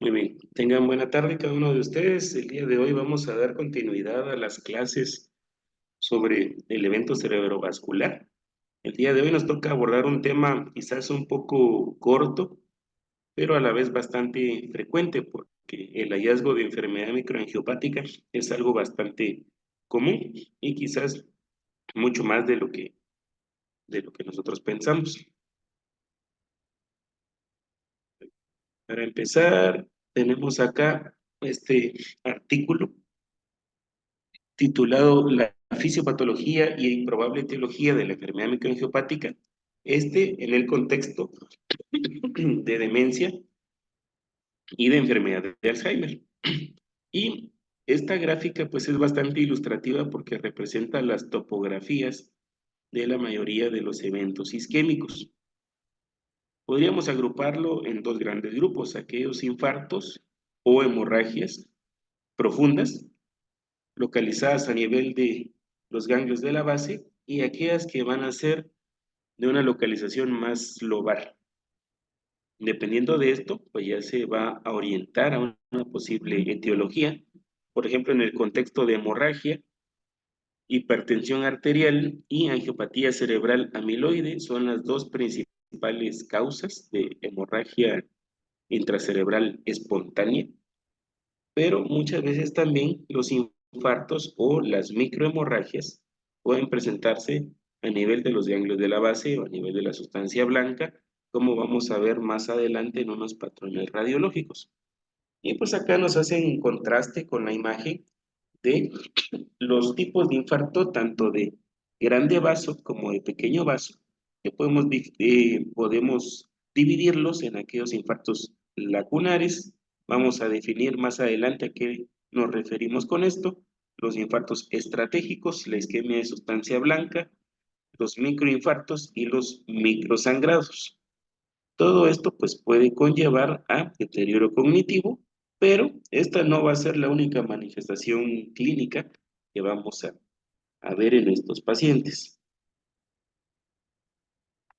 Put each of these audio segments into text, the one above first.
Muy bien, tengan buena tarde cada uno de ustedes. El día de hoy vamos a dar continuidad a las clases sobre el evento cerebrovascular. El día de hoy nos toca abordar un tema quizás un poco corto, pero a la vez bastante frecuente, porque el hallazgo de enfermedad microangiopática es algo bastante común y quizás mucho más de lo que nosotros pensamos. Para empezar, tenemos acá este artículo titulado La fisiopatología y probable etiología de la enfermedad microangiopática, en el contexto de demencia y de enfermedad de Alzheimer. Y esta gráfica pues es bastante ilustrativa porque representa las topografías de la mayoría de los eventos isquémicos. Podríamos agruparlo en dos grandes grupos, aquellos infartos o hemorragias profundas, localizadas a nivel de los ganglios de la base, y aquellas que van a ser de una localización más lobar. Dependiendo de esto, pues ya se va a orientar a una posible etiología. Por ejemplo, en el contexto de hemorragia, hipertensión arterial y angiopatía cerebral amiloide son las dos principales causas de hemorragia intracerebral espontánea, pero muchas veces también los infartos o las microhemorragias pueden presentarse a nivel de los ganglios de la base o a nivel de la sustancia blanca, como vamos a ver más adelante en unos patrones radiológicos. Y pues acá nos hacen contraste con la imagen de los tipos de infarto, tanto de grande vaso como de pequeño vaso, que podemos dividirlos en aquellos infartos lacunares. Vamos a definir más adelante a qué nos referimos con esto: los infartos estratégicos, la isquemia de sustancia blanca, los microinfartos y los microsangrados. Todo esto pues puede conllevar a deterioro cognitivo, pero esta no va a ser la única manifestación clínica que vamos a ver en estos pacientes.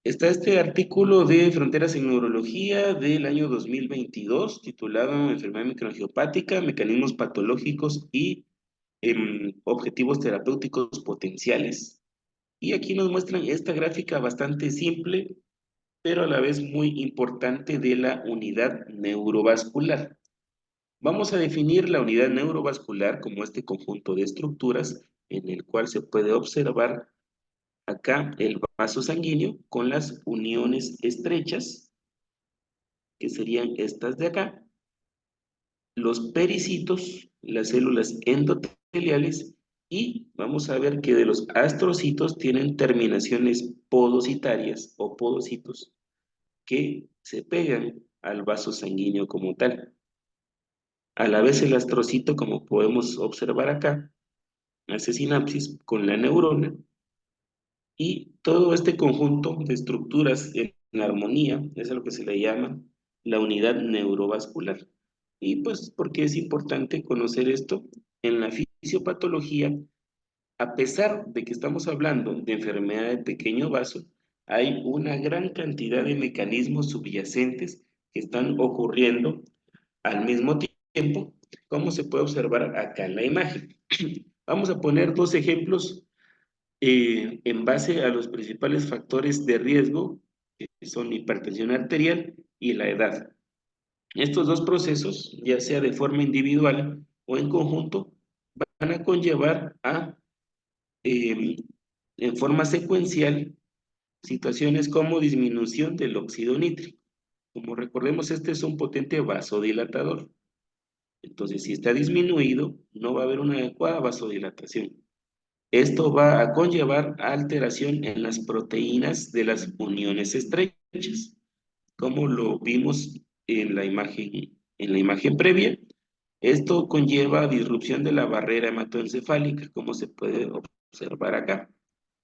Está este artículo de Fronteras en Neurología del año 2022, titulado Enfermedad microangiopática, mecanismos patológicos y objetivos terapéuticos potenciales. Y aquí nos muestran esta gráfica bastante simple, pero a la vez muy importante, de la unidad neurovascular. Vamos a definir la unidad neurovascular como este conjunto de estructuras en el cual se puede observar acá el vaso sanguíneo con las uniones estrechas, que serían estas de acá, los pericitos, las células endoteliales, y vamos a ver que de los astrocitos tienen terminaciones podocitarias o podocitos que se pegan al vaso sanguíneo como tal. A la vez el astrocito, como podemos observar acá, hace sinapsis con la neurona, y todo este conjunto de estructuras en armonía es a lo que se le llama la unidad neurovascular. Y pues, ¿por qué es importante conocer esto? En la fisiopatología, a pesar de que estamos hablando de enfermedad de pequeño vaso, hay una gran cantidad de mecanismos subyacentes que están ocurriendo al mismo tiempo, como se puede observar acá en la imagen. Vamos a poner dos ejemplos en base a los principales factores de riesgo, que son hipertensión arterial y la edad. Estos dos procesos, ya sea de forma individual o en conjunto, van a conllevar a, eh, en forma secuencial, situaciones como disminución del óxido nítrico. Como recordemos, este es un potente vasodilatador. Entonces, si está disminuido, no va a haber una adecuada vasodilatación. Esto va a conllevar a alteración en las proteínas de las uniones estrechas, como lo vimos en la imagen previa. Esto conlleva disrupción de la barrera hematoencefálica, como se puede observar acá.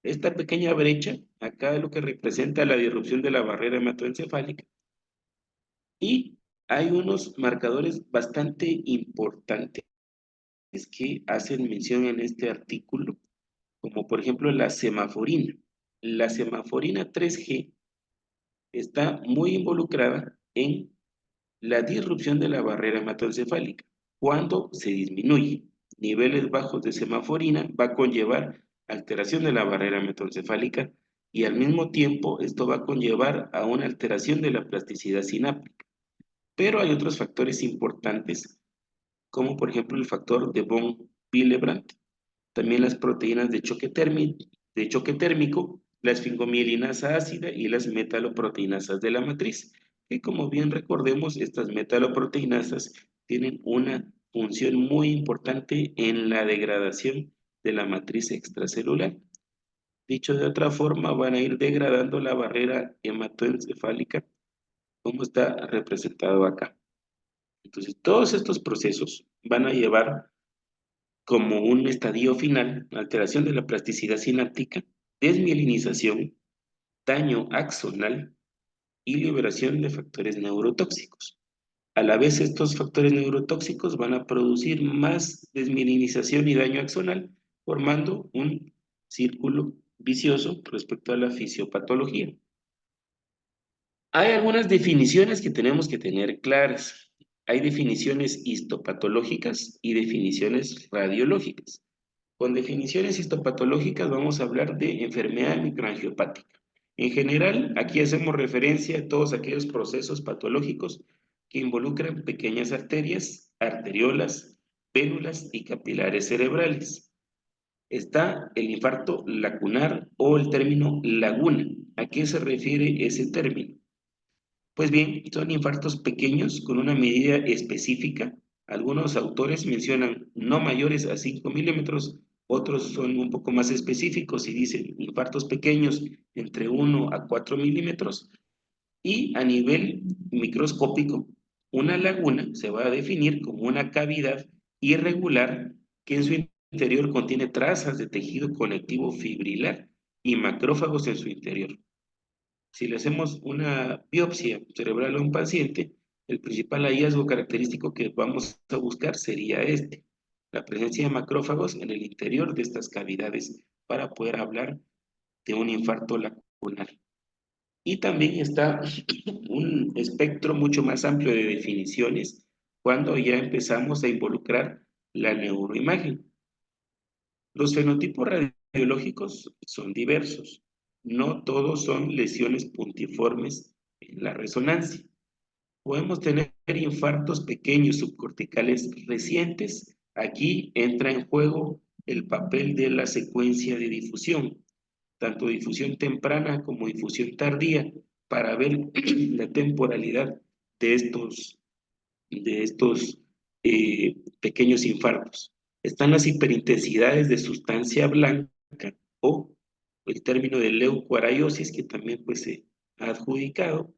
Esta pequeña brecha, acá es lo que representa la disrupción de la barrera hematoencefálica. Y hay unos marcadores bastante importantes que hacen mención en este artículo, como por ejemplo la semaforina. La semaforina 3G está muy involucrada en La disrupción de la barrera hematoencefálica. Cuando se disminuye niveles bajos de semaforina, va a conllevar alteración de la barrera hematoencefálica y al mismo tiempo esto va a conllevar a una alteración de la plasticidad sináptica. Pero hay otros factores importantes, como por ejemplo el factor de von Willebrand, también las proteínas de choque térmico, la esfingomielinasa ácida y las metaloproteinasas de la matriz, que como bien recordemos, estas metaloproteinasas tienen una función muy importante en la degradación de la matriz extracelular. Dicho de otra forma, van a ir degradando la barrera hematoencefálica, como está representado acá. Entonces, todos estos procesos van a llevar como un estadio final, alteración de la plasticidad sináptica, desmielinización, daño axonal y liberación de factores neurotóxicos. A la vez, estos factores neurotóxicos van a producir más desmielinización y daño axonal, formando un círculo vicioso respecto a la fisiopatología. Hay algunas definiciones que tenemos que tener claras. Hay definiciones histopatológicas y definiciones radiológicas. Con definiciones histopatológicas vamos a hablar de enfermedad microangiopática. En general, aquí hacemos referencia a todos aquellos procesos patológicos que involucran pequeñas arterias, arteriolas, vénulas y capilares cerebrales. Está el infarto lacunar o el término laguna. ¿A qué se refiere ese término? Pues bien, son infartos pequeños con una medida específica. Algunos autores mencionan no mayores a 5 milímetros, otros son un poco más específicos y dicen infartos pequeños entre 1 a 4 milímetros. Y a nivel microscópico, una laguna se va a definir como una cavidad irregular que en su interior contiene trazas de tejido conectivo fibrilar y macrófagos en su interior. Si le hacemos una biopsia cerebral a un paciente, el principal hallazgo característico que vamos a buscar sería este, la presencia de macrófagos en el interior de estas cavidades para poder hablar de un infarto lacunar. Y también está un espectro mucho más amplio de definiciones cuando ya empezamos a involucrar la neuroimagen. Los fenotipos radiológicos son diversos. No todos son lesiones puntiformes en la resonancia. Podemos tener infartos pequeños subcorticales recientes. Aquí entra en juego el papel de la secuencia de difusión, tanto difusión temprana como difusión tardía, para ver la temporalidad de estos pequeños infartos. Están las hiperintensidades de sustancia blanca o el término de leucoariosis que también pues, se ha adjudicado.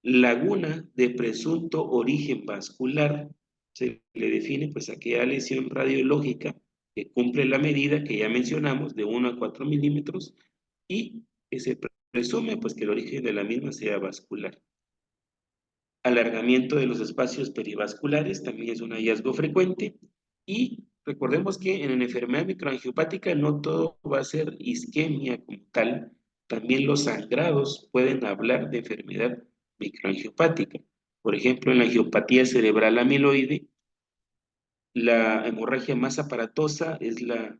Laguna de presunto origen vascular, se le define pues aquella lesión radiológica que cumple la medida que ya mencionamos de 1 a 4 milímetros y que se presume pues que el origen de la misma sea vascular. Alargamiento de los espacios perivasculares también es un hallazgo frecuente y recordemos que en la enfermedad microangiopática no todo va a ser isquemia como tal, también los sangrados pueden hablar de enfermedad microangiopática. Por ejemplo, en la angiopatía cerebral amiloide, la hemorragia más aparatosa es la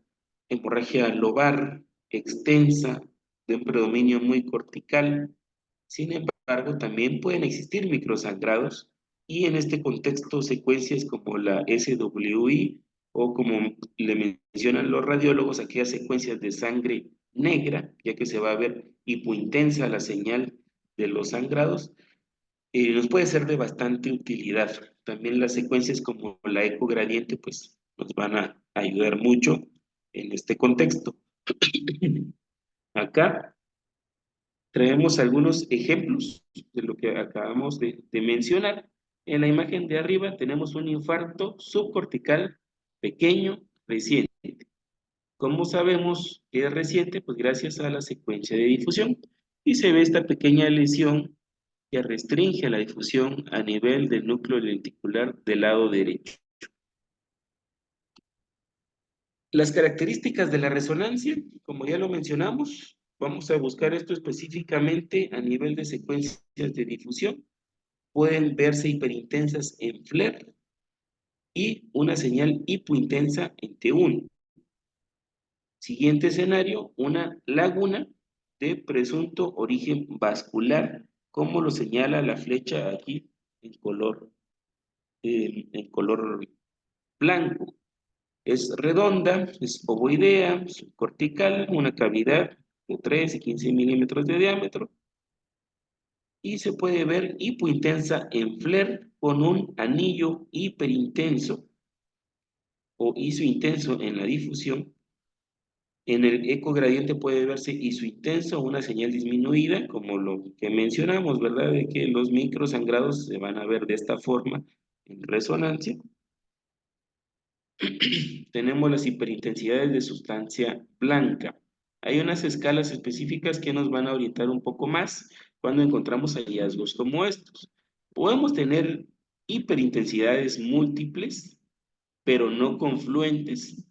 hemorragia lobar, extensa, de un predominio muy cortical. Sin embargo, también pueden existir microsangrados y en este contexto secuencias como la SWI o como le mencionan los radiólogos, aquellas secuencias de sangre negra, ya que se va a ver hipointensa la señal de los sangrados, nos puede ser de bastante utilidad. También las secuencias como la ecogradiente, pues nos van a ayudar mucho en este contexto. Acá traemos algunos ejemplos de lo que acabamos de mencionar. En la imagen de arriba tenemos un infarto subcortical pequeño, reciente. ¿Cómo sabemos que es reciente? Pues gracias a la secuencia de difusión. Y se ve esta pequeña lesión que restringe la difusión a nivel del núcleo lenticular del lado derecho. Las características de la resonancia, como ya lo mencionamos, vamos a buscar esto específicamente a nivel de secuencias de difusión. pueden verse hiperintensas en FLAIR y una señal hipointensa en T1. Siguiente escenario, una laguna de presunto origen vascular, como lo señala la flecha aquí en color blanco. Es redonda, es ovoidea, subcortical, una cavidad de 3 y 15 milímetros de diámetro, y se puede ver hipointensa en FLAIR con un anillo hiperintenso o isointenso en la difusión. En el ecogradiente puede verse isointenso, una señal disminuida, como lo que mencionamos, ¿verdad? De que los microsangrados se van a ver de esta forma en resonancia. Tenemos las hiperintensidades de sustancia blanca. Hay unas escalas específicas que nos van a orientar un poco más cuando encontramos hallazgos como estos. Podemos tener hiperintensidades múltiples, pero no confluentes.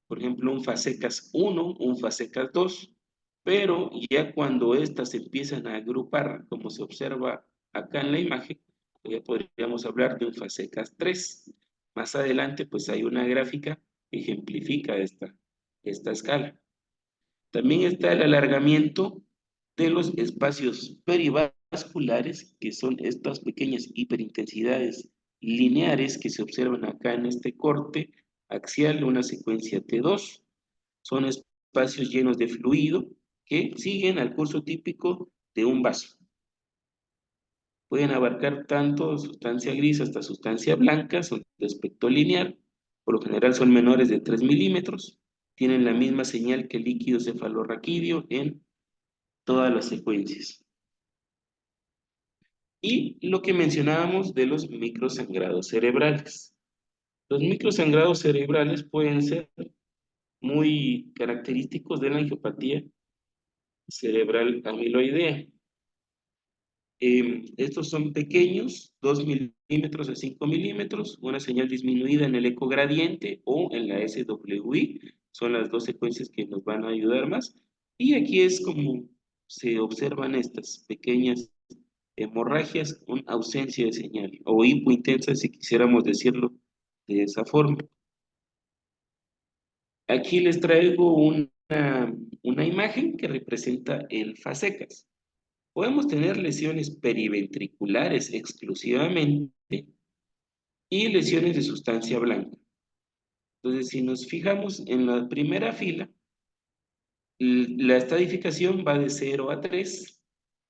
Por ejemplo, un FASECAS 1, un FASECAS 2, pero ya cuando estas se empiezan a agrupar, como se observa acá en la imagen, ya podríamos hablar de un FASECAS 3. Más adelante, pues hay una gráfica que ejemplifica esta escala. También está el alargamiento de los espacios perivasculares, que son estas pequeñas hiperintensidades lineares que se observan acá en este corte axial de una secuencia T2. Son espacios llenos de fluido que siguen al curso típico de un vaso. Pueden abarcar tanto sustancia gris hasta sustancia blanca, son de aspecto lineal, por lo general son menores de 3 milímetros, tienen la misma señal que el líquido cefalorraquídeo en todas las secuencias. Y lo que mencionábamos de los microsangrados cerebrales. Los microsangrados cerebrales pueden ser muy característicos de la angiopatía cerebral amiloidea. Estos son pequeños, 2 milímetros a 5 milímetros, una señal disminuida en el ecogradiente o en la SWI, son las dos secuencias que nos van a ayudar más. Y aquí es como se observan estas pequeñas hemorragias con ausencia de señal, o hipointensa si quisiéramos decirlo de esa forma. Aquí les traigo una imagen que representa el FASECAS. Podemos tener lesiones periventriculares exclusivamente y lesiones de sustancia blanca. Entonces, si nos fijamos en la primera fila, la estadificación va de 0 a 3.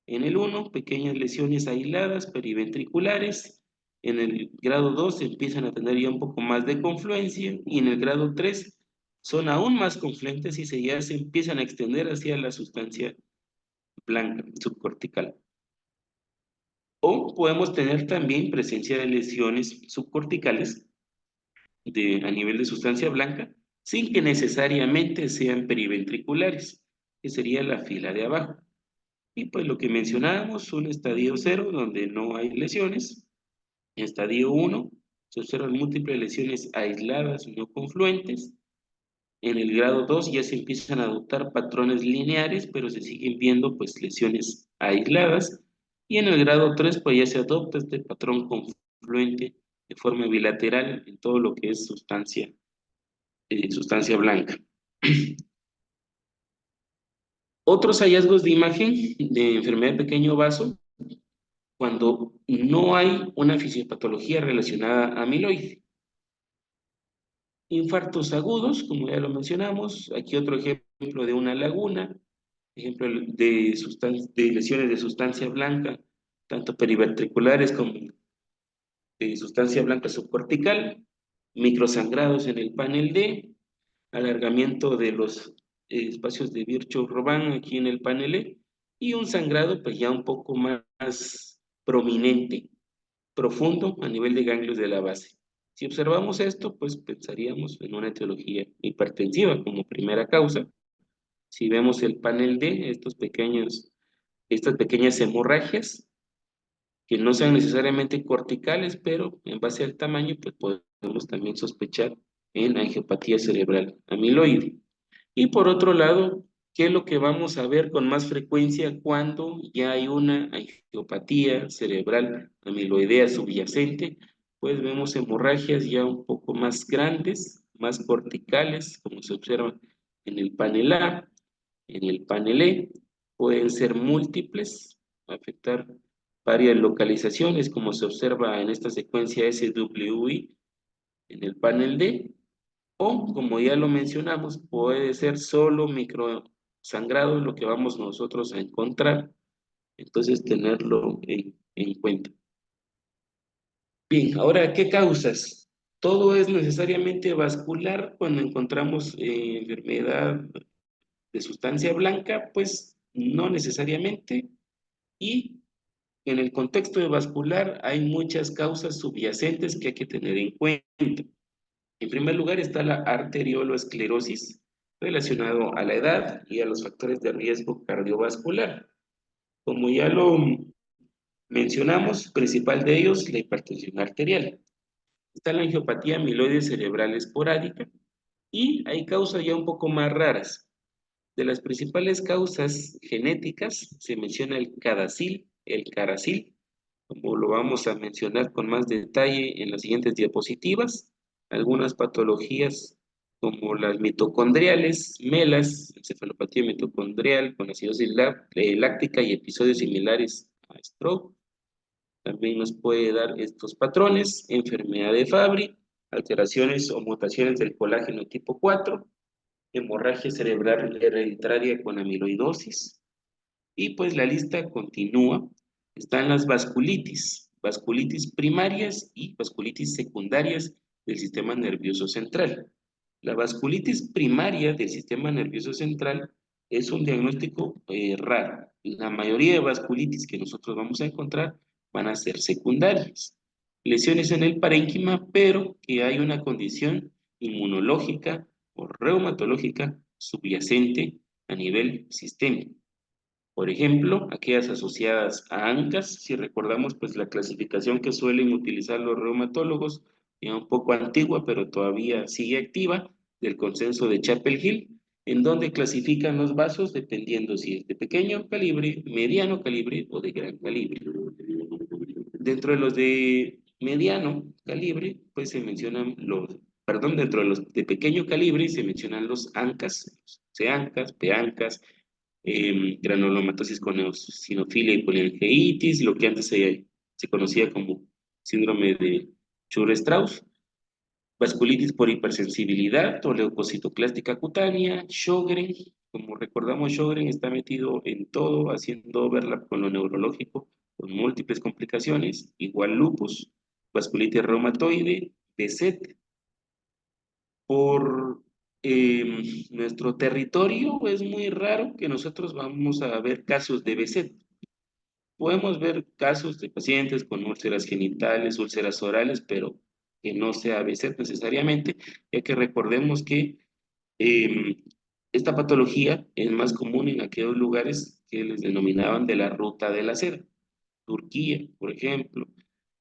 En el 1, pequeñas lesiones aisladas periventriculares. En el grado 2 empiezan a tener ya un poco más de confluencia y en el grado 3 son aún más confluentes y ya se empiezan a extender hacia la sustancia blanca subcortical. O podemos tener también presencia de lesiones subcorticales a nivel de sustancia blanca, sin que necesariamente sean periventriculares, que sería la fila de abajo. Y pues lo que mencionábamos, un estadio 0 donde no hay lesiones, estadio 1 se observan múltiples lesiones aisladas no confluentes, en el grado 2 ya se empiezan a adoptar patrones lineares, pero se siguen viendo pues lesiones aisladas, y en el grado 3 pues ya se adopta este patrón confluente de forma bilateral en todo lo que es sustancia blanca. Otros hallazgos de imagen de enfermedad de pequeño vaso, cuando no hay una fisiopatología relacionada a amiloide. Infartos agudos, como ya lo mencionamos, aquí otro ejemplo de una laguna, ejemplo de lesiones de sustancia blanca, tanto periventriculares como de sustancia blanca subcortical, microsangrados en el panel D, alargamiento de los espacios de Virchow-Robin aquí en el panel E, y un sangrado pues ya un poco más prominente, profundo a nivel de ganglios de la base. Si observamos esto, pues pensaríamos en una etiología hipertensiva como primera causa. Si vemos el panel D, estas pequeñas hemorragias, que no sean necesariamente corticales, pero en base al tamaño, pues podemos también sospechar en angiopatía cerebral amiloide. Y por otro lado, ¿Qué es lo que vamos a ver con más frecuencia cuando ya hay una angiopatía cerebral amiloidea subyacente? Pues vemos hemorragias ya un poco más grandes, más corticales, como se observa en el panel A, en el panel E. Pueden ser múltiples, afectar varias localizaciones, como se observa en esta secuencia SWI en el panel D. O, como ya lo mencionamos, puede ser solo microsangrado lo que vamos nosotros a encontrar. Entonces, tenerlo en cuenta. Bien, ahora, ¿qué causas? ¿Todo es necesariamente vascular cuando encontramos enfermedad de sustancia blanca? Pues no necesariamente. Y en el contexto de vascular hay muchas causas subyacentes que hay que tener en cuenta. En primer lugar está la arterioloesclerosis, relacionado a la edad y a los factores de riesgo cardiovascular. Como ya lo mencionamos, principal de ellos, la hipertensión arterial. Está la angiopatía amiloide cerebral esporádica y hay causas ya un poco más raras. De las principales causas genéticas se menciona el caracil, como lo vamos a mencionar con más detalle en las siguientes diapositivas. Algunas patologías como las mitocondriales, MELAS, encefalopatía mitocondrial con acidosis láctica y episodios similares a stroke. También nos puede dar estos patrones: enfermedad de Fabry, alteraciones o mutaciones del colágeno tipo 4, hemorragia cerebral hereditaria con amiloidosis, y pues la lista continúa. Están las vasculitis, vasculitis primarias y vasculitis secundarias del sistema nervioso central. La vasculitis primaria del sistema nervioso central es un diagnóstico raro. La mayoría de vasculitis que nosotros vamos a encontrar van a ser secundarias. Lesiones en el parénquima, pero que hay una condición inmunológica o reumatológica subyacente a nivel sistémico. Por ejemplo, aquellas asociadas a ANCAS, si recordamos, pues la clasificación que suelen utilizar los reumatólogos, ya un poco antigua, pero todavía sigue activa, del consenso de Chapel Hill, en donde clasifican los vasos dependiendo si es de pequeño calibre, mediano calibre o de gran calibre. Dentro de los de mediano calibre, pues se mencionan perdón, dentro de los de pequeño calibre se mencionan los ANCAS, CANCAS, PANCAS, granulomatosis con eosinofilia y poliangeitis, lo que antes se conocía como síndrome de Church-Strauss, vasculitis por hipersensibilidad o leucocitoclástica cutánea, Sjögren. Como recordamos, Sjögren está metido en todo, haciendo overlap con lo neurológico, con múltiples complicaciones, igual lupus, vasculitis reumatoide, BSET. Por nuestro territorio es muy raro que nosotros vamos a ver casos de BSET. Podemos ver casos de pacientes con úlceras genitales, úlceras orales, pero que no sea BSET necesariamente, ya que recordemos que eh, esta patología es más común en aquellos lugares que les denominaban de la ruta de la seda, Turquía, por ejemplo.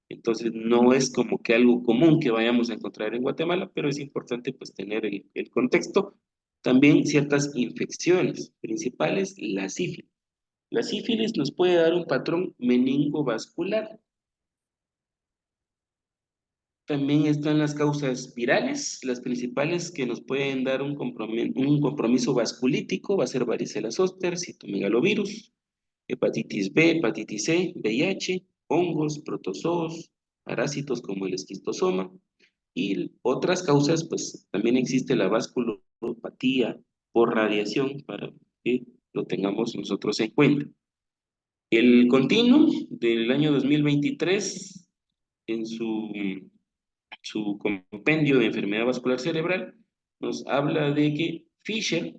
Entonces no es como que algo común que vayamos a encontrar en Guatemala, pero es importante pues tener el contexto. También ciertas infecciones principales, la sífilis. La sífilis nos puede dar un patrón meningovascular. También están las causas virales, las principales que nos pueden dar un compromiso vasculítico, va a ser varicela zoster, citomegalovirus, hepatitis B, hepatitis C, VIH, hongos, protozoos, parásitos como el esquistosoma, y otras causas, pues también existe la vasculopatía por radiación para que lo tengamos nosotros en cuenta. El continuum del año 2023 en su compendio de enfermedad vascular cerebral, nos habla de que Fisher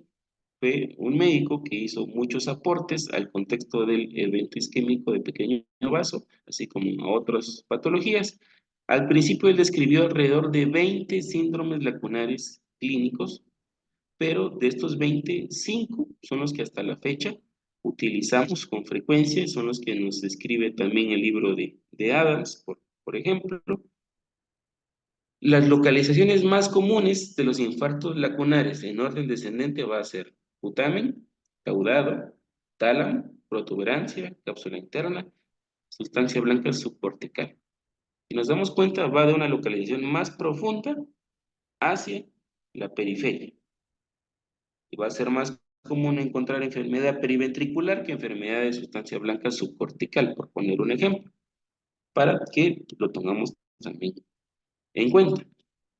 fue un médico que hizo muchos aportes al contexto del evento isquémico de pequeño vaso, así como a otras patologías. Al principio él describió alrededor de 20 síndromes lacunares clínicos, pero de estos 20, 5 son los que hasta la fecha utilizamos con frecuencia, son los que nos describe también el libro de Adams, por ejemplo. Las localizaciones más comunes de los infartos lacunares en orden descendente va a ser putamen, caudado, tálamo, protuberancia, cápsula interna, sustancia blanca subcortical. Si nos damos cuenta, va de una localización más profunda hacia la periferia. Y va a ser más común encontrar enfermedad periventricular que enfermedad de sustancia blanca subcortical, por poner un ejemplo, para que lo tengamos también en cuenta.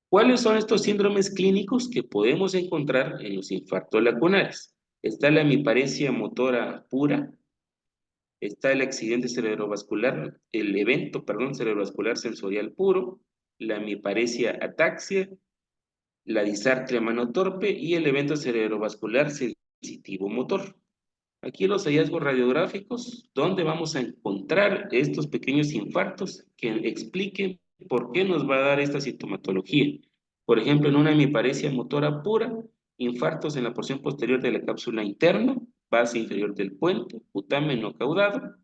¿Cuáles son estos síndromes clínicos que podemos encontrar en los infartos lacunares? Está la hemiparesia motora pura, está el accidente cerebrovascular, el evento, perdón, cerebrovascular sensorial puro, la hemiparesia ataxia, la disartria manotorpe y el evento cerebrovascular sensitivo motor. Aquí los hallazgos radiográficos, donde vamos a encontrar estos pequeños infartos que expliquen por qué nos va a dar esta sintomatología. Por ejemplo, en una hemiparesia motora pura, infartos en la porción posterior de la cápsula interna, base inferior del puente, putamen no caudado.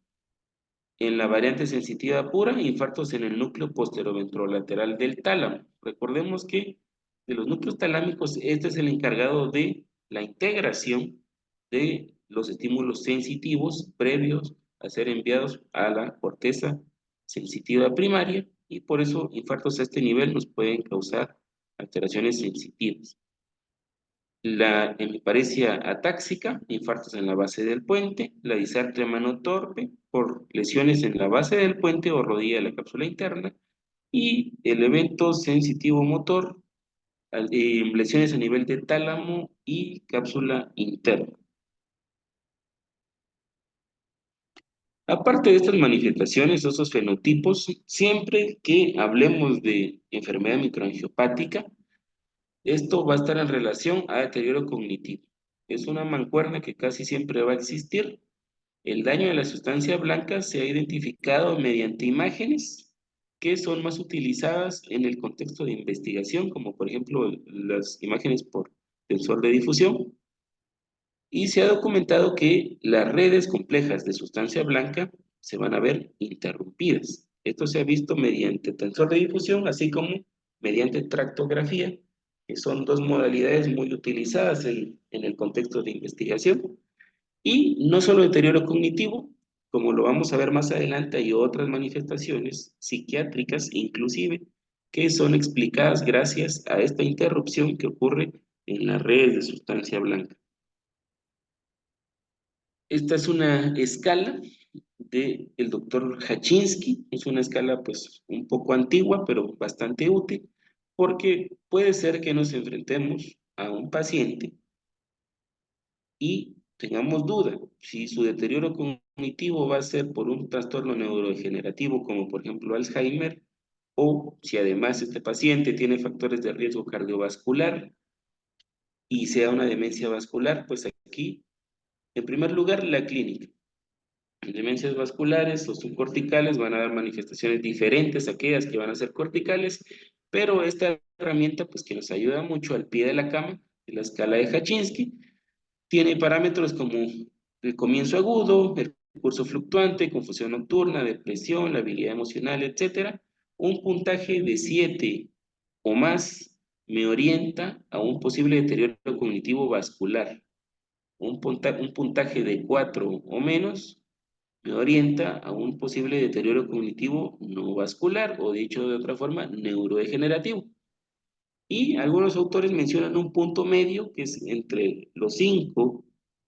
En la variante sensitiva pura, infartos en el núcleo posteroventrolateral del tálamo. Recordemos que de los núcleos talámicos, este es el encargado de la integración de los estímulos sensitivos previos a ser enviados a la corteza sensitiva primaria y por eso infartos a este nivel nos pueden causar alteraciones sensitivas. La hemiparesia atáxica, infartos en la base del puente, la disartria manotorpe por lesiones en la base del puente o rodilla de la cápsula interna, y el evento sensitivo motor, lesiones a nivel de tálamo y cápsula interna. Aparte de estas manifestaciones, esos fenotipos, siempre que hablemos de enfermedad microangiopática, esto va a estar en relación a deterioro cognitivo. Es una mancuerna que casi siempre va a existir. El daño de la sustancia blanca se ha identificado mediante imágenes que son más utilizadas en el contexto de investigación, como por ejemplo las imágenes por sensor de difusión, y se ha documentado que las redes complejas de sustancia blanca se van a ver interrumpidas. Esto se ha visto mediante tensor de difusión, así como mediante tractografía, que son dos modalidades muy utilizadas en el contexto de investigación. Y no solo deterioro cognitivo, como lo vamos a ver más adelante, hay otras manifestaciones psiquiátricas inclusive que son explicadas gracias a esta interrupción que ocurre en las redes de sustancia blanca. Esta es una escala del doctor Hachinsky, es una escala pues un poco antigua, pero bastante útil, porque puede ser que nos enfrentemos a un paciente y tengamos duda si su deterioro cognitivo va a ser por un trastorno neurodegenerativo como por ejemplo Alzheimer, o si además este paciente tiene factores de riesgo cardiovascular y sea una demencia vascular, pues aquí, en primer lugar, la clínica. En demencias vasculares o subcorticales van a dar manifestaciones diferentes a aquellas que van a ser corticales, pero esta herramienta pues que nos ayuda mucho al pie de la cama, de la escala de Hachinsky, tiene parámetros como el comienzo agudo, el curso fluctuante, confusión nocturna, depresión, la habilidad emocional, etcétera. Un puntaje de 7 o más me orienta a un posible deterioro cognitivo vascular. Un puntaje de 4 o menos me orienta a un posible deterioro cognitivo no vascular, o dicho de otra forma, neurodegenerativo. Y algunos autores mencionan un punto medio, que es entre los 5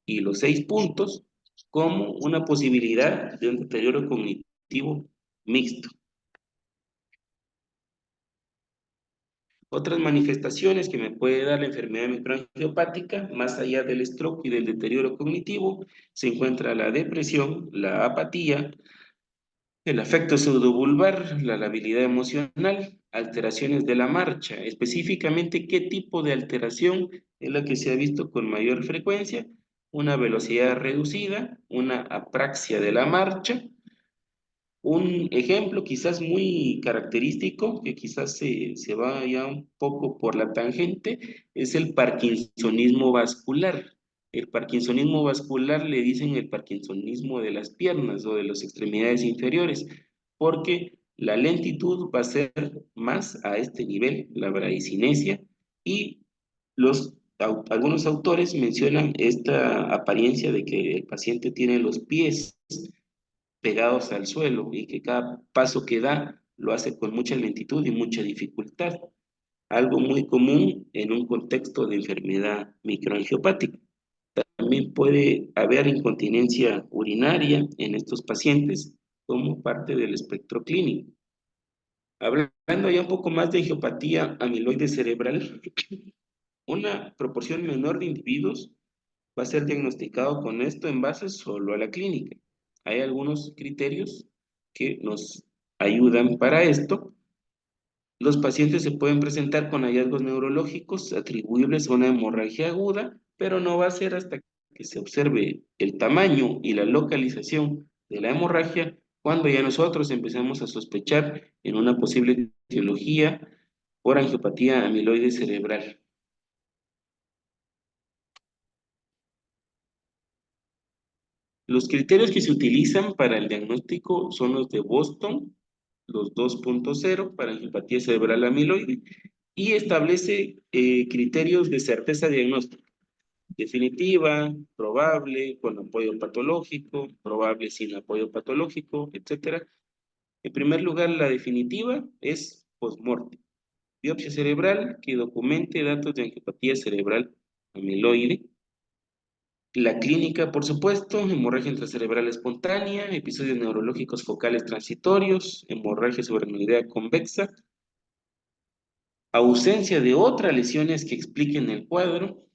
y los 6 puntos, como una posibilidad de un deterioro cognitivo mixto. Otras manifestaciones que me puede dar la enfermedad microangiopática, más allá del stroke y del deterioro cognitivo, se encuentra la depresión, la apatía, el afecto pseudovulvar, la labilidad emocional, alteraciones de la marcha, específicamente qué tipo de alteración es la que se ha visto con mayor frecuencia, una velocidad reducida, una apraxia de la marcha. Un ejemplo quizás muy característico, que quizás se va ya un poco por la tangente, es el parkinsonismo vascular. El parkinsonismo vascular le dicen el parkinsonismo de las piernas o de las extremidades inferiores, porque la lentitud va a ser más a este nivel, la bradicinesia, y los algunos autores mencionan esta apariencia de que el paciente tiene los pies pegados al suelo y que cada paso que da lo hace con mucha lentitud y mucha dificultad, algo muy común en un contexto de enfermedad microangiopática. También puede haber incontinencia urinaria en estos pacientes como parte del espectro clínico. Hablando ya un poco más de angiopatía amiloide cerebral, una proporción menor de individuos va a ser diagnosticado con esto en base solo a la clínica. Hay algunos criterios que nos ayudan para esto. Los pacientes se pueden presentar con hallazgos neurológicos atribuibles a una hemorragia aguda, pero no va a ser hasta que se observe el tamaño y la localización de la hemorragia cuando ya nosotros empezamos a sospechar en una posible etiología por angiopatía amiloide cerebral. Los criterios que se utilizan para el diagnóstico son los de Boston, los 2.0 para angiopatía cerebral amiloide, y establece criterios de certeza diagnóstica: definitiva, probable, con apoyo patológico, probable sin apoyo patológico, etcétera. En primer lugar, la definitiva es postmortem, biopsia cerebral que documente datos de angiopatía cerebral amiloide. La clínica, por supuesto: hemorragia intracerebral espontánea, episodios neurológicos focales transitorios, hemorragia subaracnoidea convexa, ausencia de otras lesiones que expliquen el cuadro.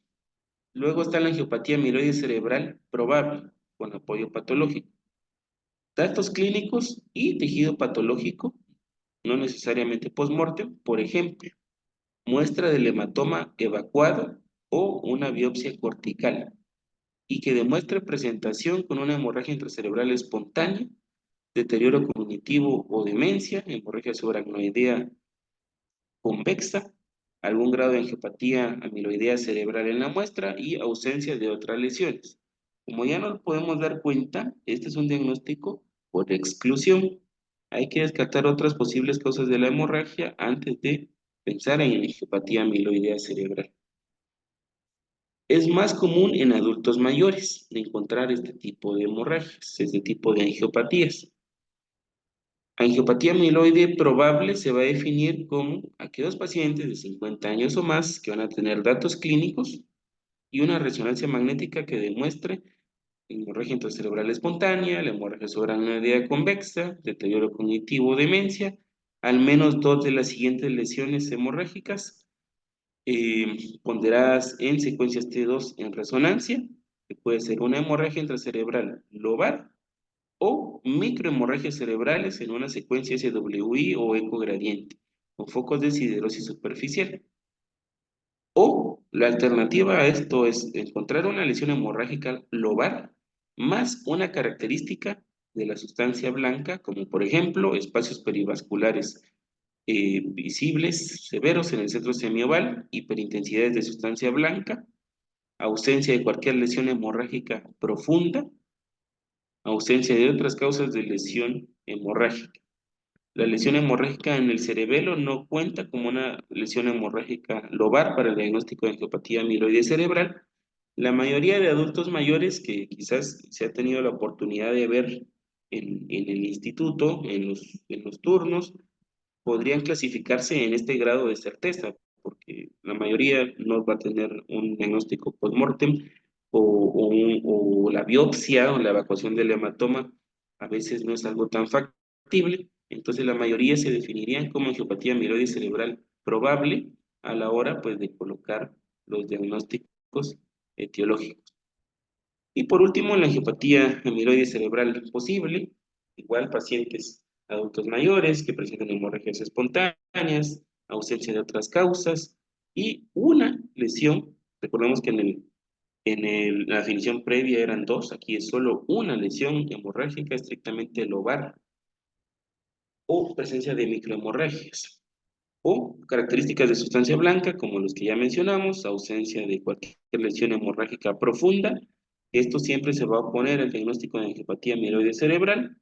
Luego está la angiopatía amiloide cerebral probable, con apoyo patológico. Datos clínicos y tejido patológico, no necesariamente postmortem, por ejemplo, muestra del hematoma evacuado o una biopsia cortical, y que demuestre presentación con una hemorragia intracerebral espontánea, deterioro cognitivo o demencia, hemorragia subaracnoidea convexa, algún grado de angiopatía amiloidea cerebral en la muestra y ausencia de otras lesiones. Como ya nos podemos dar cuenta, este es un diagnóstico por exclusión. Hay que descartar otras posibles causas de la hemorragia antes de pensar en angiopatía amiloidea cerebral. Es más común en adultos mayores de encontrar este tipo de hemorragias, este tipo de angiopatías. Angiopatía amiloide probable se va a definir como aquellos pacientes de 50 años o más que van a tener datos clínicos y una resonancia magnética que demuestre hemorragia intracerebral espontánea, la hemorragia subaracnoidea convexa, deterioro cognitivo, demencia, al menos dos de las siguientes lesiones hemorrágicas ponderadas en secuencias T2 en resonancia, que puede ser una hemorragia intracerebral lobar o microhemorragias cerebrales en una secuencia SWI o eco gradiente, con focos de siderosis superficial. O la alternativa a esto es encontrar una lesión hemorrágica lobar más una característica de la sustancia blanca, como por ejemplo espacios perivasculares visibles severos en el centro semioval, hiperintensidades de sustancia blanca, ausencia de cualquier lesión hemorrágica profunda, ausencia de otras causas de lesión hemorrágica. La lesión hemorrágica en el cerebelo no cuenta como una lesión hemorrágica lobar para el diagnóstico de angiopatía amiloide cerebral. La mayoría de adultos mayores que quizás se ha tenido la oportunidad de ver en el instituto, en los turnos, podrían clasificarse en este grado de certeza, porque la mayoría no va a tener un diagnóstico postmortem o la biopsia o la evacuación del hematoma a veces no es algo tan factible, entonces la mayoría se definirían como angiopatía amiloide cerebral probable a la hora pues de colocar los diagnósticos etiológicos. Y por último, la angiopatía amiloide cerebral posible, igual pacientes adultos mayores que presentan hemorragias espontáneas, ausencia de otras causas y una lesión. Recordemos que la definición previa eran dos, aquí es solo una lesión hemorrágica estrictamente lobar o presencia de microhemorragias o características de sustancia blanca, como los que ya mencionamos, ausencia de cualquier lesión hemorrágica profunda. Esto siempre se va a oponer al diagnóstico de angiopatía amiloide cerebral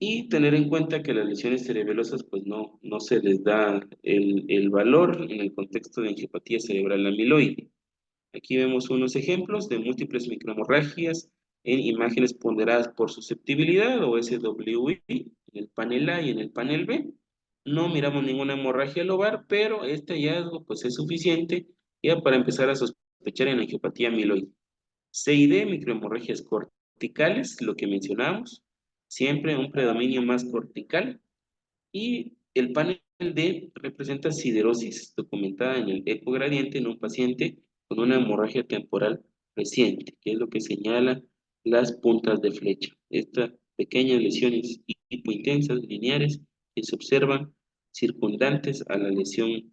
y tener en cuenta que las lesiones cerebelosas pues no se les da el valor en el contexto de angiopatía cerebral amiloide. Aquí vemos unos ejemplos de múltiples microhemorragias en imágenes ponderadas por susceptibilidad o SWI en el panel A y en el panel B. No miramos ninguna hemorragia lobar, pero este hallazgo pues, es suficiente ya para empezar a sospechar en angiopatía amiloide. C y D, microhemorragias corticales, lo que mencionamos, siempre un predominio más cortical. Y el panel D representa siderosis, documentada en el ecogradiente en un paciente con una hemorragia temporal reciente, que es lo que señala las puntas de flecha. Estas pequeñas lesiones hipointensas, lineares, que se observan circundantes a la lesión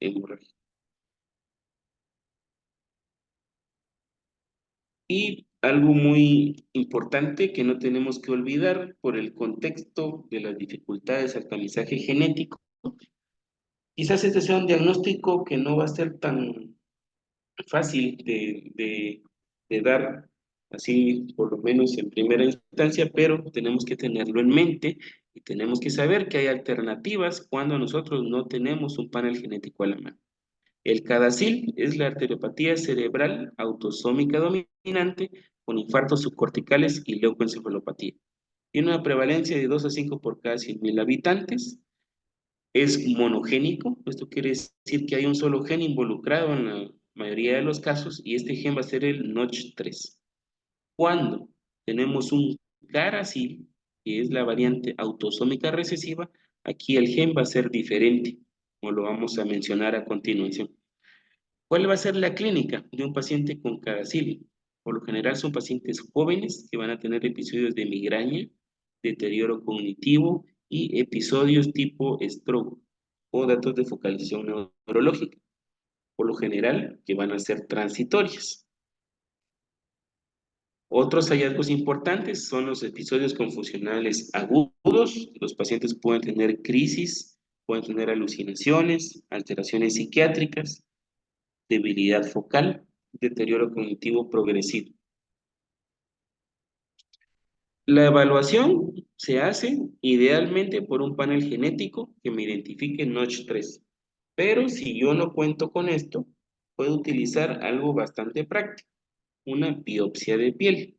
hemorrágica. Y algo muy importante que no tenemos que olvidar por el contexto de las dificultades al tamizaje genético. Quizás este sea un diagnóstico que no va a ser tan fácil de dar, así por lo menos en primera instancia, pero tenemos que tenerlo en mente y tenemos que saber que hay alternativas cuando nosotros no tenemos un panel genético a la mano. El CADASIL es la arteriopatía cerebral autosómica dominante con infartos subcorticales y leucoencefalopatía. Tiene una prevalencia de 2 a 5 por cada 100.000 habitantes. Es monogénico, esto quiere decir que hay un solo gen involucrado en la mayoría de los casos y este gen va a ser el Notch3. Cuando tenemos un CARASIL, que es la variante autosómica recesiva, aquí el gen va a ser diferente, como lo vamos a mencionar a continuación. ¿Cuál va a ser la clínica de un paciente con CARASIL? Por lo general son pacientes jóvenes que van a tener episodios de migraña, deterioro cognitivo y episodios tipo stroke o datos de focalización neurológica. Por lo general que van a ser transitorias. Otros hallazgos importantes son los episodios confusionales agudos. Los pacientes pueden tener crisis, pueden tener alucinaciones, alteraciones psiquiátricas, debilidad focal, deterioro cognitivo progresivo. La evaluación se hace idealmente por un panel genético que me identifique Notch3. Pero si yo no cuento con esto, puedo utilizar algo bastante práctico, una biopsia de piel.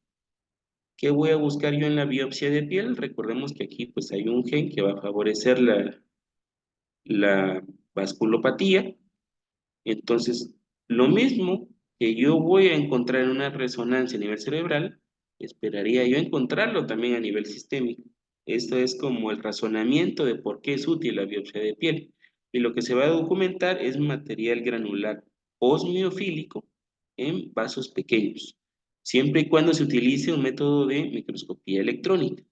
¿Qué voy a buscar yo en la biopsia de piel? Recordemos que aquí pues hay un gen que va a favorecer la vasculopatía. Entonces, lo mismo que yo voy a encontrar en una resonancia a nivel cerebral, esperaría yo encontrarlo también a nivel sistémico. Esto es como el razonamiento de por qué es útil la biopsia de piel. Y lo que se va a documentar es material granular osmiofílico en vasos pequeños, siempre y cuando se utilice un método de microscopía electrónica.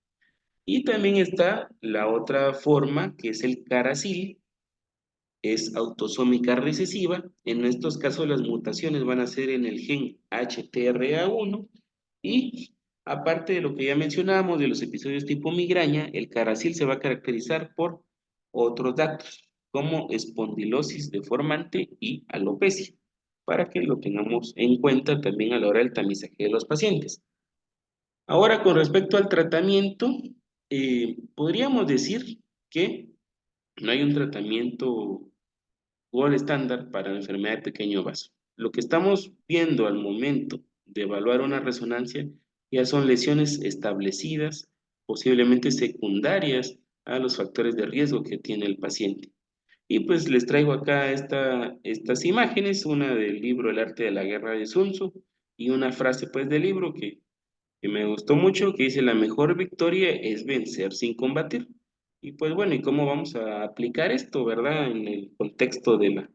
Y también está la otra forma, que es el CARASIL, es autosómica recesiva. En estos casos las mutaciones van a ser en el gen HTRA1 y aparte de lo que ya mencionábamos de los episodios tipo migraña, el CARASIL se va a caracterizar por otros datos como espondilosis deformante y alopecia, para que lo tengamos en cuenta también a la hora del tamizaje de los pacientes. Ahora, con respecto al tratamiento, podríamos decir que no hay un tratamiento gold estándar para la enfermedad de pequeño vaso. Lo que estamos viendo al momento de evaluar una resonancia ya son lesiones establecidas, posiblemente secundarias a los factores de riesgo que tiene el paciente. Y pues les traigo acá estas imágenes, una del libro El arte de la guerra de Sun Tzu y una frase pues del libro que me gustó mucho, que dice, la mejor victoria es vencer sin combatir. Y pues bueno, ¿y cómo vamos a aplicar esto, verdad? En el contexto de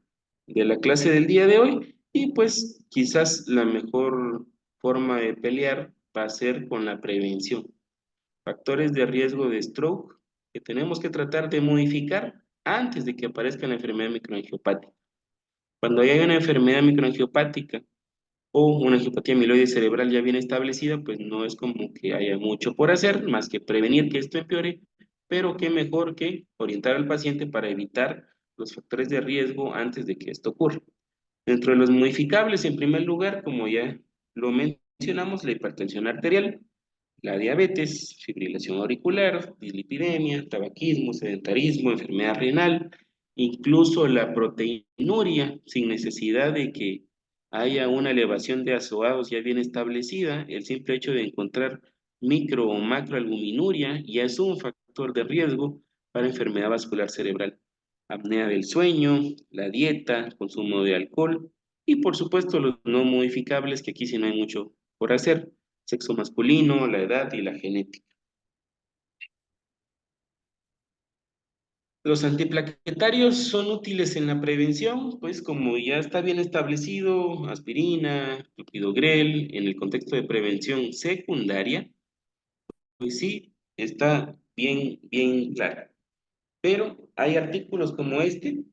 la clase del día de hoy. Y pues quizás la mejor forma de pelear va a ser con la prevención. Factores de riesgo de stroke que tenemos que tratar de modificar antes de que aparezca la enfermedad microangiopática. Cuando hay una enfermedad microangiopática o una angiopatía amiloide cerebral ya bien establecida, pues no es como que haya mucho por hacer, más que prevenir que esto empeore, pero qué mejor que orientar al paciente para evitar los factores de riesgo antes de que esto ocurra. Dentro de los modificables, en primer lugar, como ya lo mencionamos, la hipertensión arterial, la diabetes, fibrilación auricular, dislipidemia, tabaquismo, sedentarismo, enfermedad renal, incluso la proteinuria, sin necesidad de que haya una elevación de azoados ya bien establecida, el simple hecho de encontrar micro o macroalbuminuria ya es un factor de riesgo para enfermedad vascular cerebral. Apnea del sueño, la dieta, consumo de alcohol y por supuesto los no modificables, que aquí sí no hay mucho por hacer, sexo masculino, la edad y la genética. Los antiplaquetarios son útiles en la prevención, pues como ya está bien establecido, aspirina, clopidogrel, en el contexto de prevención secundaria, pues sí, está bien claro. Pero hay artículos como este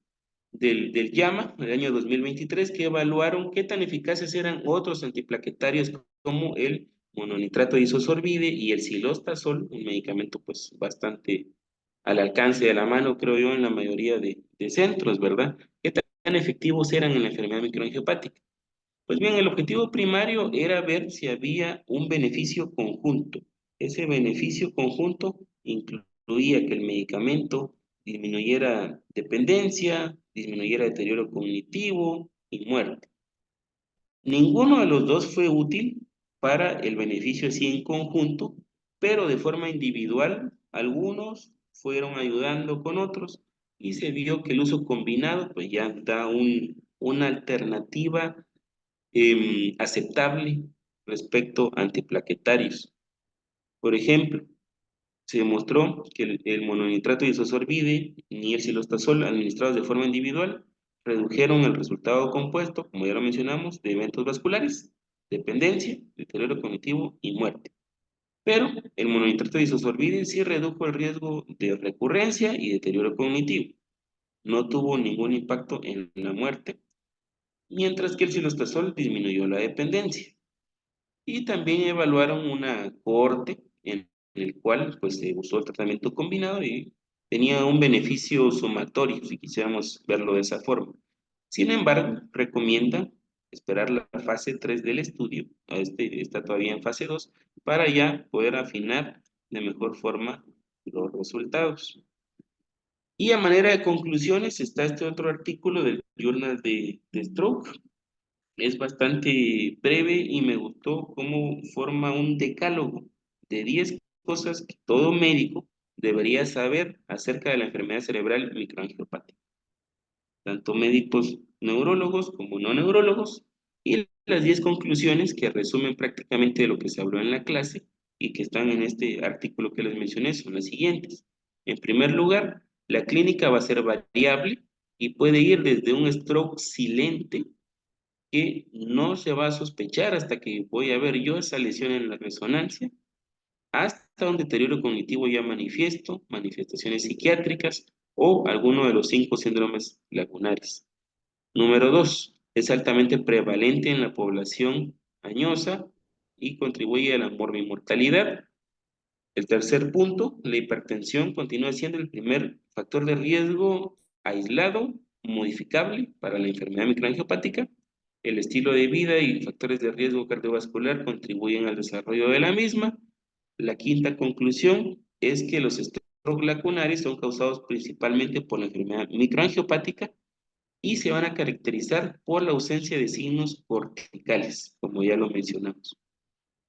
del JAMA, del año 2023, que evaluaron qué tan eficaces eran otros antiplaquetarios como el mononitrato de isosorbide y el cilostazol, un medicamento pues bastante al alcance de la mano, creo yo, en la mayoría de centros, ¿verdad? ¿Qué tan efectivos eran en la enfermedad microangiopática? Pues bien, el objetivo primario era ver si había un beneficio conjunto. Ese beneficio conjunto incluía que el medicamento disminuyera dependencia, disminuyera deterioro cognitivo y muerte. Ninguno de los dos fue útil para el beneficio así en conjunto, pero de forma individual, algunos fueron ayudando con otros y se vio que el uso combinado pues ya da una alternativa aceptable respecto a antiplaquetarios. Por ejemplo, se demostró que el mononitrato de isosorbide ni el cilostazol administrados de forma individual redujeron el resultado compuesto, como ya lo mencionamos, de eventos vasculares, dependencia, deterioro cognitivo y muerte. Pero el mononitrato de isosorbide sí redujo el riesgo de recurrencia y deterioro cognitivo. No tuvo ningún impacto en la muerte, mientras que el cilostazol disminuyó la dependencia. Y también evaluaron una cohorte en el cual pues, se usó el tratamiento combinado y tenía un beneficio sumatorio, si quisiéramos verlo de esa forma. Sin embargo, recomienda esperar la fase 3 del estudio, este está todavía en fase 2, para ya poder afinar de mejor forma los resultados. Y a manera de conclusiones está este otro artículo del Journal de Stroke, es bastante breve y me gustó cómo forma un decálogo de 10 cosas que todo médico debería saber acerca de la enfermedad cerebral microangiopática, tanto médicos neurólogos como no neurólogos, y las 10 conclusiones que resumen prácticamente lo que se habló en la clase y que están en este artículo que les mencioné son las siguientes. En primer lugar, la clínica va a ser variable y puede ir desde un stroke silente que no se va a sospechar hasta que voy a ver yo esa lesión en la resonancia, hasta un deterioro cognitivo ya manifiesto, manifestaciones psiquiátricas o alguno de los 5 síndromes lagunares. Número 2, es altamente prevalente en la población añosa y contribuye a la morbimortalidad. El tercer punto, la hipertensión continúa siendo el primer factor de riesgo aislado, modificable para la enfermedad microangiopática. El estilo de vida y factores de riesgo cardiovascular contribuyen al desarrollo de la misma. La quinta conclusión es que los stroke lacunares son causados principalmente por la enfermedad microangiopática y se van a caracterizar por la ausencia de signos corticales, como ya lo mencionamos.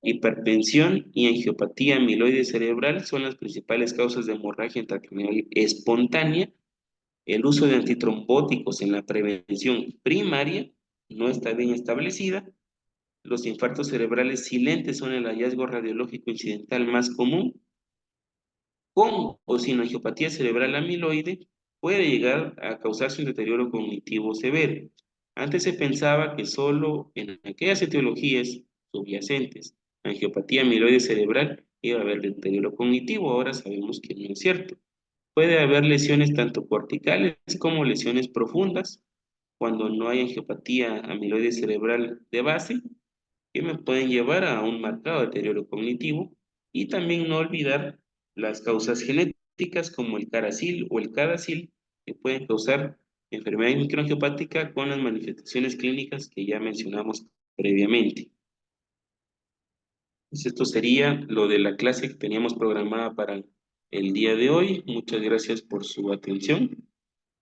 Hipertensión y angiopatía amiloide cerebral son las principales causas de hemorragia intracraneal espontánea. El uso de antitrombóticos en la prevención primaria no está bien establecida. Los infartos cerebrales silentes son el hallazgo radiológico incidental más común. Con o sin angiopatía cerebral amiloide puede llegar a causarse un deterioro cognitivo severo. Antes se pensaba que solo en aquellas etiologías subyacentes, angiopatía amiloide cerebral, iba a haber deterioro cognitivo, ahora sabemos que no es cierto. Puede haber lesiones tanto corticales como lesiones profundas cuando no hay angiopatía amiloide cerebral de base, que me pueden llevar a un marcado deterioro cognitivo y también no olvidar las causas genéticas como el caracil o el cadacil que pueden causar enfermedad microangiopática con las manifestaciones clínicas que ya mencionamos previamente. Pues esto sería lo de la clase que teníamos programada para el día de hoy. Muchas gracias por su atención.